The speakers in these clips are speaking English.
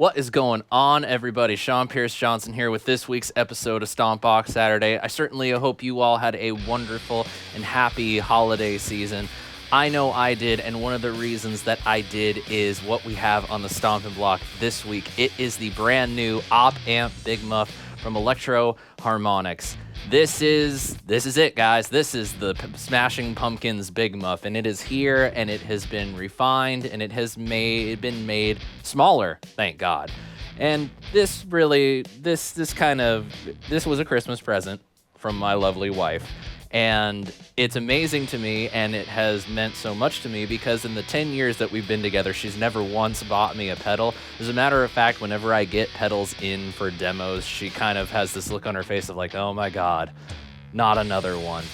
What is going on, everybody? SeanPierceJohnson here with this week's episode of Stompbox Saturday. I certainly hope you all had a wonderful and happy holiday season. I know I did, and one of the reasons that I did is what we have on the Stompin' block this week. It is the brand new OpAmp Big Muff from Electro-Harmonix. This is it, guys. This is the Smashing Pumpkins Big Muff, and it is here, and it has been refined, and it has been made smaller, thank God. And this was a Christmas present from my lovely wife. And it's amazing to me, and it has meant so much to me because in the 10 years that we've been together, she's never once bought me a pedal. As a matter of fact, whenever I get pedals in for demos, she kind of has this look on her face of like, oh my God, not another one.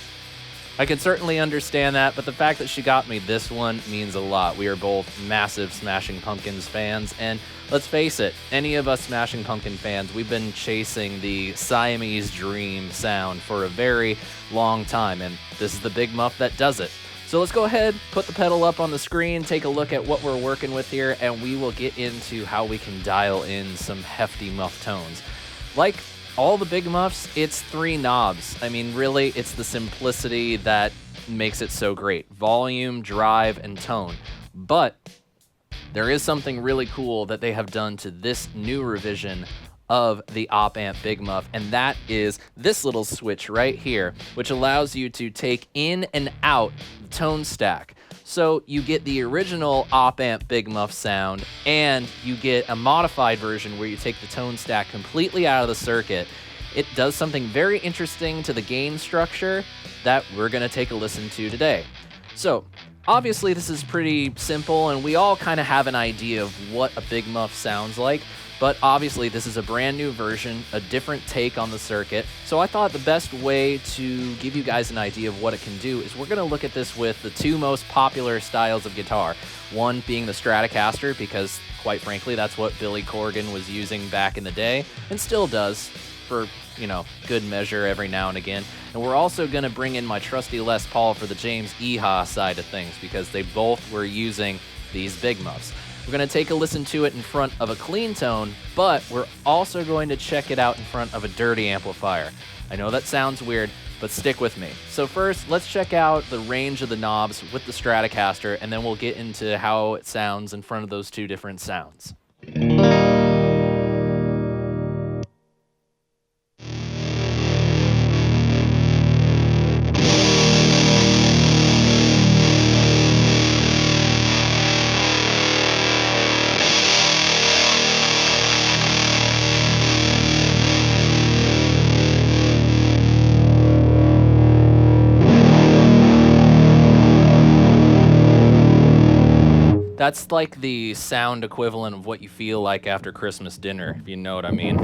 I can certainly understand that, but the fact that she got me this one means a lot. We are both massive Smashing Pumpkins fans, and let's face it, any of us Smashing Pumpkin fans, we've been chasing the Siamese Dream sound for a very long time, and this is the Big Muff that does it. So let's go ahead, put the pedal up on the screen, take a look at what we're working with here, and we will get into how we can dial in some hefty muff tones. Like all the Big Muffs, it's 3 knobs. I mean, really, it's the simplicity that makes it so great. Volume, drive, and tone. But there is something really cool that they have done to this new revision of the OpAmp Big Muff, and that is this little switch right here, which allows you to take in and out the tone stack. So you get the original OpAmp Big Muff sound, and you get a modified version where you take the tone stack completely out of the circuit. It does something very interesting to the gain structure that we're going to take a listen to today. So obviously this is pretty simple, and we all kind of have an idea of what a Big Muff sounds like. But obviously this is a brand new version, a different take on the circuit. So I thought the best way to give you guys an idea of what it can do is we're gonna look at this with the 2 most popular styles of guitar. One being the Stratocaster, because quite frankly, that's what Billy Corgan was using back in the day, and still does for, good measure every now and again. And we're also gonna bring in my trusty Les Paul for the James Iha side of things, because they both were using these Big Muffs. We're going to take a listen to it in front of a clean tone, but we're also going to check it out in front of a dirty amplifier. I know that sounds weird, but stick with me. So first, let's check out the range of the knobs with the Stratocaster, and then we'll get into how it sounds in front of those 2 different sounds. That's like the sound equivalent of what you feel like after Christmas dinner, if you know what I mean.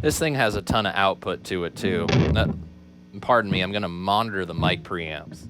This thing has a ton of output to it too. Pardon me, I'm gonna monitor the mic preamps.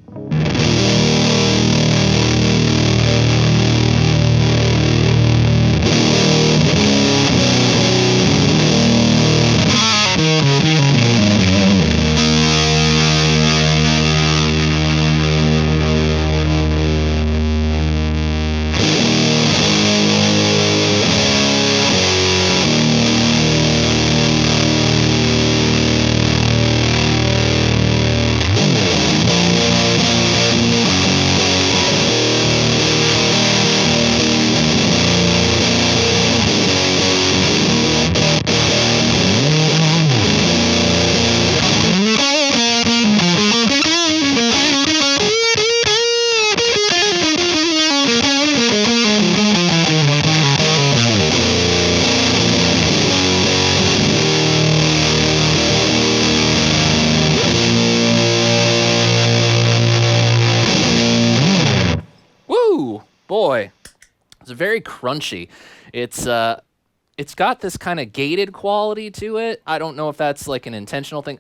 It's very crunchy. It's got this kind of gated quality to it. I don't know if that's like an intentional thing.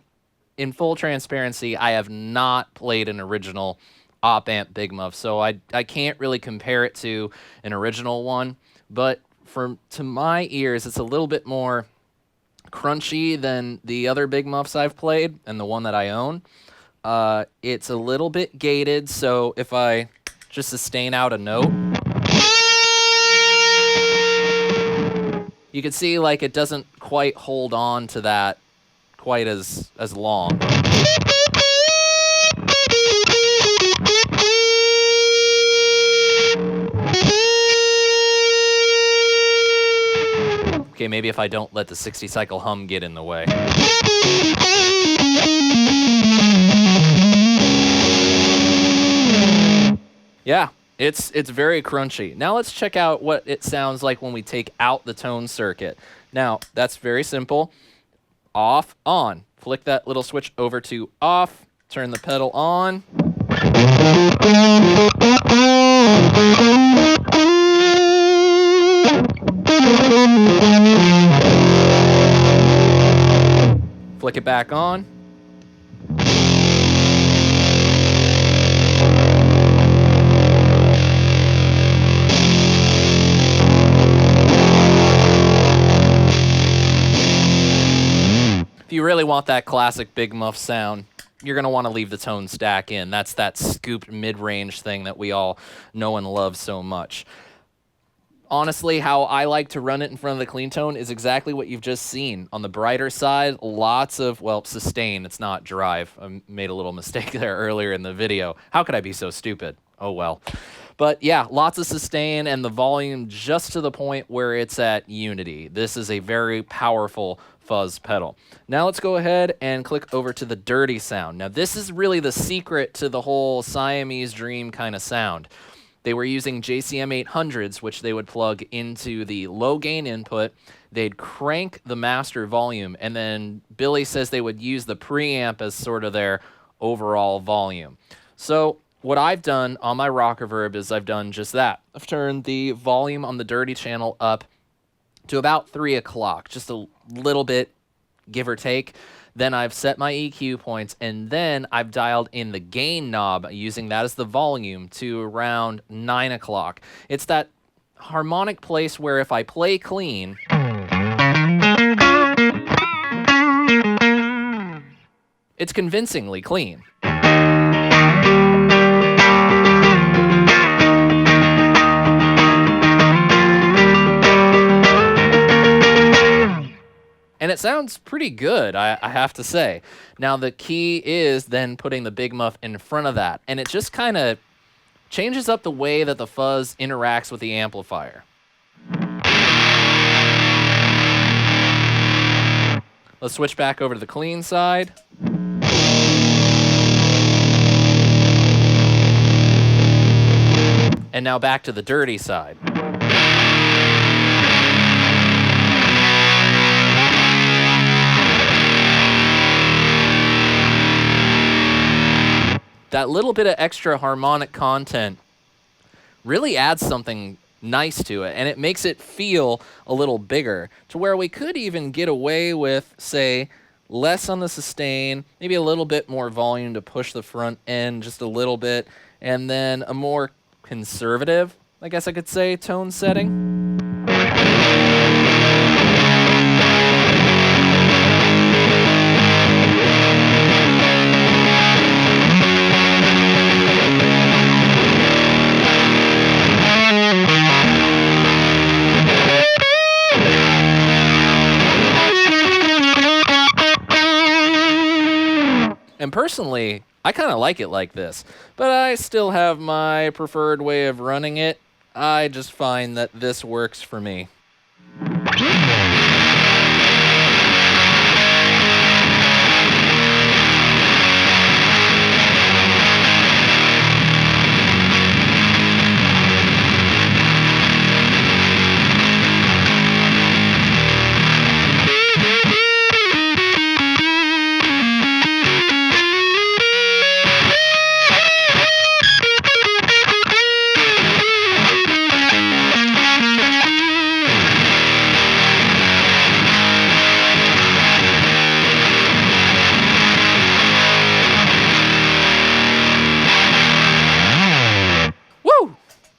In full transparency, I have not played an original OpAmp Big Muff, so I can't really compare it to an original one. But to my ears, it's a little bit more crunchy than the other Big Muffs I've played and the one that I own. It's a little bit gated, so if I just sustain out a note, you can see like it doesn't quite hold on to that quite as long. Okay, maybe if I don't let the 60 cycle hum get in the way. Yeah, it's very crunchy. Now let's check out what it sounds like when we take out the tone circuit. Now, that's very simple. Off, on. Flick that little switch over to off, turn the pedal on. Flick it back on. If you really want that classic Big Muff sound, you're going to want to leave the tone stack in. That's that scooped mid-range thing that we all know and love so much. Honestly, how I like to run it in front of the clean tone is exactly what you've just seen. On the brighter side, lots of, well, sustain. It's not drive. I made a little mistake there earlier in the video. How could I be so stupid? Oh, well. But yeah, lots of sustain and the volume just to the point where it's at unity. This is a very powerful fuzz pedal. Now let's go ahead and click over to the dirty sound. Now this is really the secret to the whole Siamese Dream kind of sound. They were using JCM 800s, which they would plug into the low gain input. They'd crank the master volume, and then Billy says they would use the preamp as sort of their overall volume. So what I've done on my rock reverb is I've done just that. I've turned the volume on the dirty channel up to about 3 o'clock, just a little bit, give or take. Then I've set my EQ points, and then I've dialed in the gain knob, using that as the volume, to around 9 o'clock. It's that harmonic place where if I play clean, it's convincingly clean. And it sounds pretty good, I have to say. Now, the key is then putting the Big Muff in front of that. And it just kind of changes up the way that the fuzz interacts with the amplifier. Let's switch back over to the clean side. And now back to the dirty side. That little bit of extra harmonic content really adds something nice to it, and it makes it feel a little bigger, to where we could even get away with, say, less on the sustain, maybe a little bit more volume to push the front end just a little bit, and then a more conservative, I guess I could say, tone setting. And personally, I kind of like it like this, but I still have my preferred way of running it. I just find that this works for me.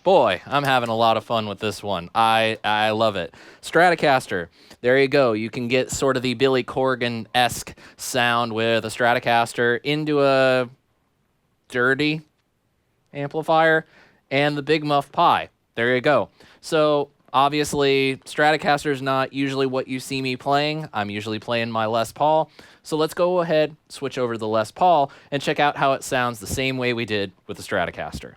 Boy, I'm having a lot of fun with this one. I love it. Stratocaster. There you go. You can get sort of the Billy Corgan-esque sound with a Stratocaster into a dirty amplifier and the Big Muff Pi. There you go. So obviously, Stratocaster is not usually what you see me playing. I'm usually playing my Les Paul. So let's go ahead, switch over to the Les Paul, and check out how it sounds the same way we did with the Stratocaster.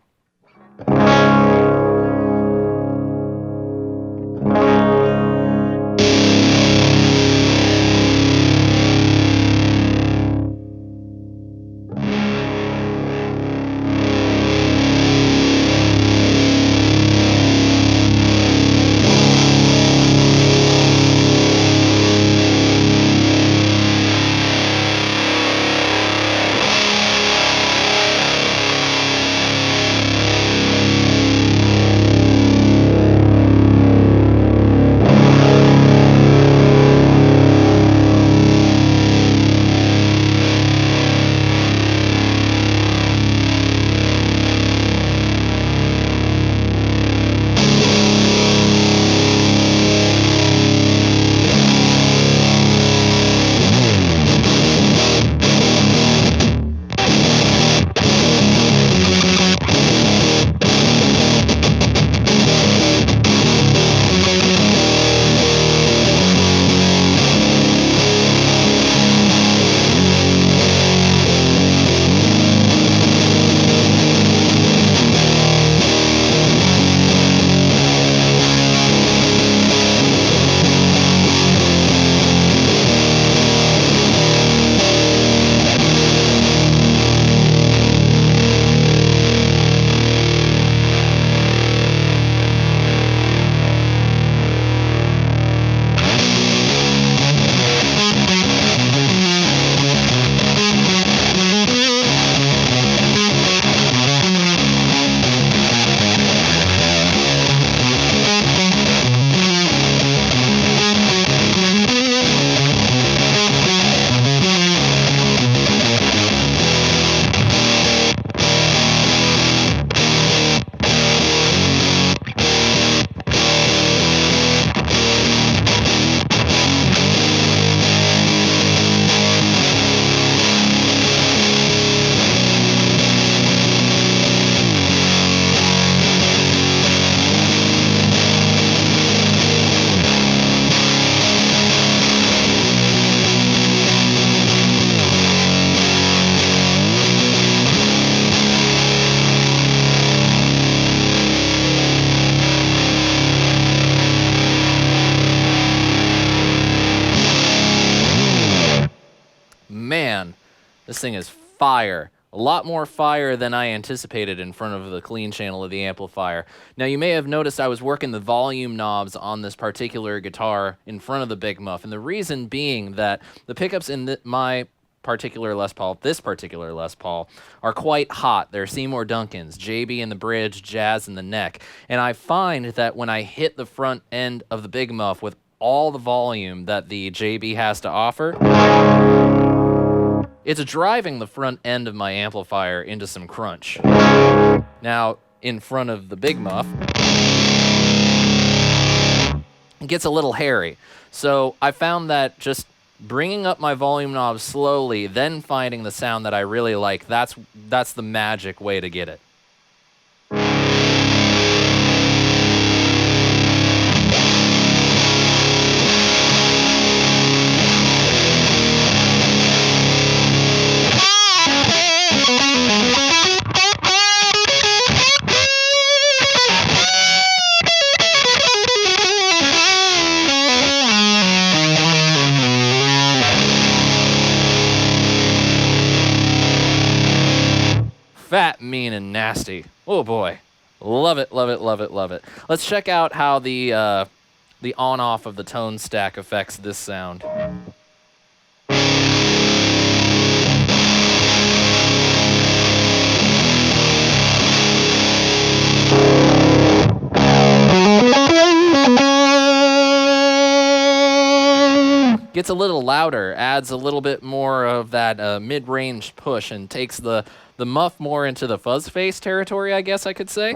Man, this thing is fire. A lot more fire than I anticipated in front of the clean channel of the amplifier. Now, you may have noticed I was working the volume knobs on this particular guitar in front of the Big Muff, and the reason being that the pickups in my particular Les Paul, this particular Les Paul, are quite hot. They're Seymour Duncans, JB in the bridge, Jazz in the neck, and I find that when I hit the front end of the Big Muff with all the volume that the JB has to offer, it's driving the front end of my amplifier into some crunch. Now, in front of the Big Muff, it gets a little hairy. So I found that just bringing up my volume knob slowly, then finding the sound that I really like, that's the magic way to get it. Fat, mean, and nasty. Oh boy. Love it, love it, love it, love it. Let's check out how the on-off of the tone stack affects this sound. Gets a little louder, adds a little bit more of that mid-range push, and takes the The Muff more into the fuzz face territory, I guess I could say.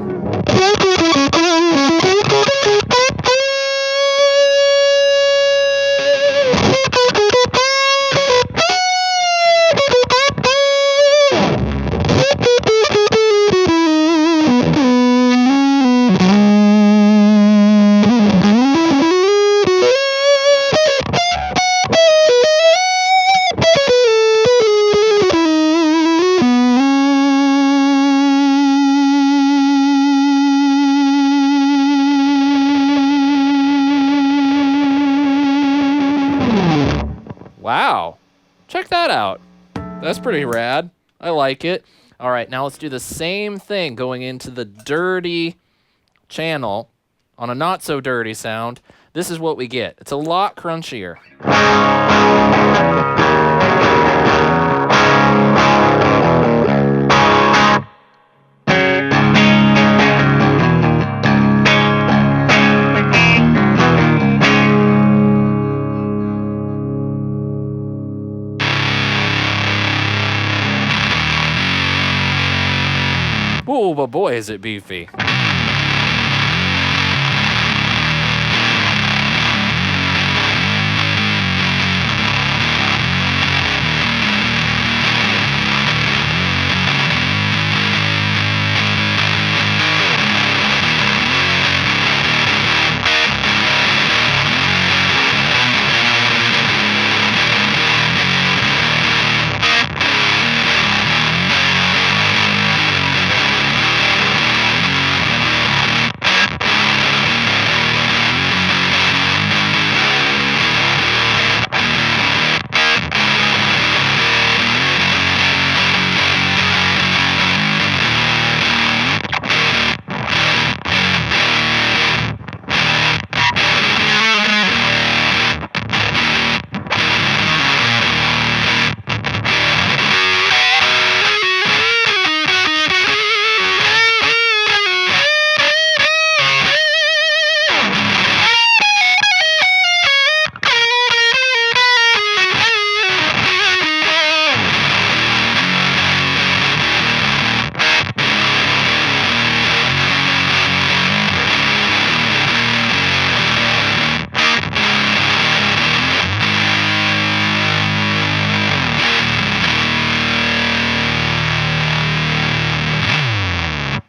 Wow, check that out. That's pretty rad. I like it. All right, now let's do the same thing going into the dirty channel on a not so dirty sound. This is what we get. It's a lot crunchier. Ooh, but boy, is it beefy.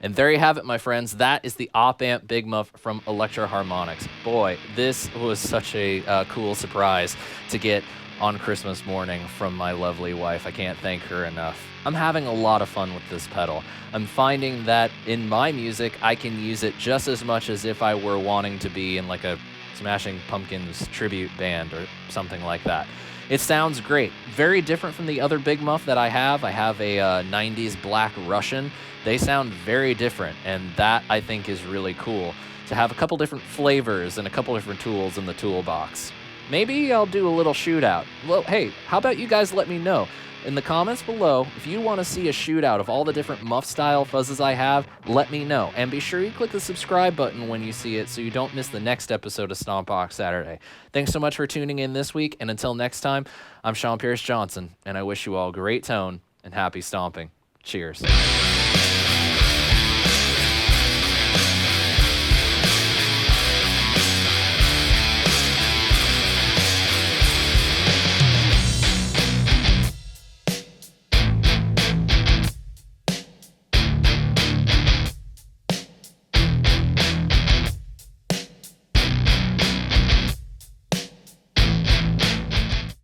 And there you have it, my friends. That is the OpAmp Big Muff from Electro-Harmonix. Boy, this was such a cool surprise to get on Christmas morning from my lovely wife. I can't thank her enough. I'm having a lot of fun with this pedal. I'm finding that in my music, I can use it just as much as if I were wanting to be in like a Smashing Pumpkins tribute band or something like that. It sounds great. Very different from the other Big Muff that I have. I have a 90s Black Russian. They sound very different, and that I think is really cool, to have a couple different flavors and a couple different tools in the toolbox. Maybe I'll do a little shootout. Well, hey, how about you guys let me know in the comments below if you want to see a shootout of all the different Muff style fuzzes I have. Let me know, and be sure you click the subscribe button when you see it so you don't miss the next episode of Stompbox Saturday. Thanks so much for tuning in this week, and until next time, I'm SeanPierceJohnson, and I wish you all great tone and happy stomping. Cheers.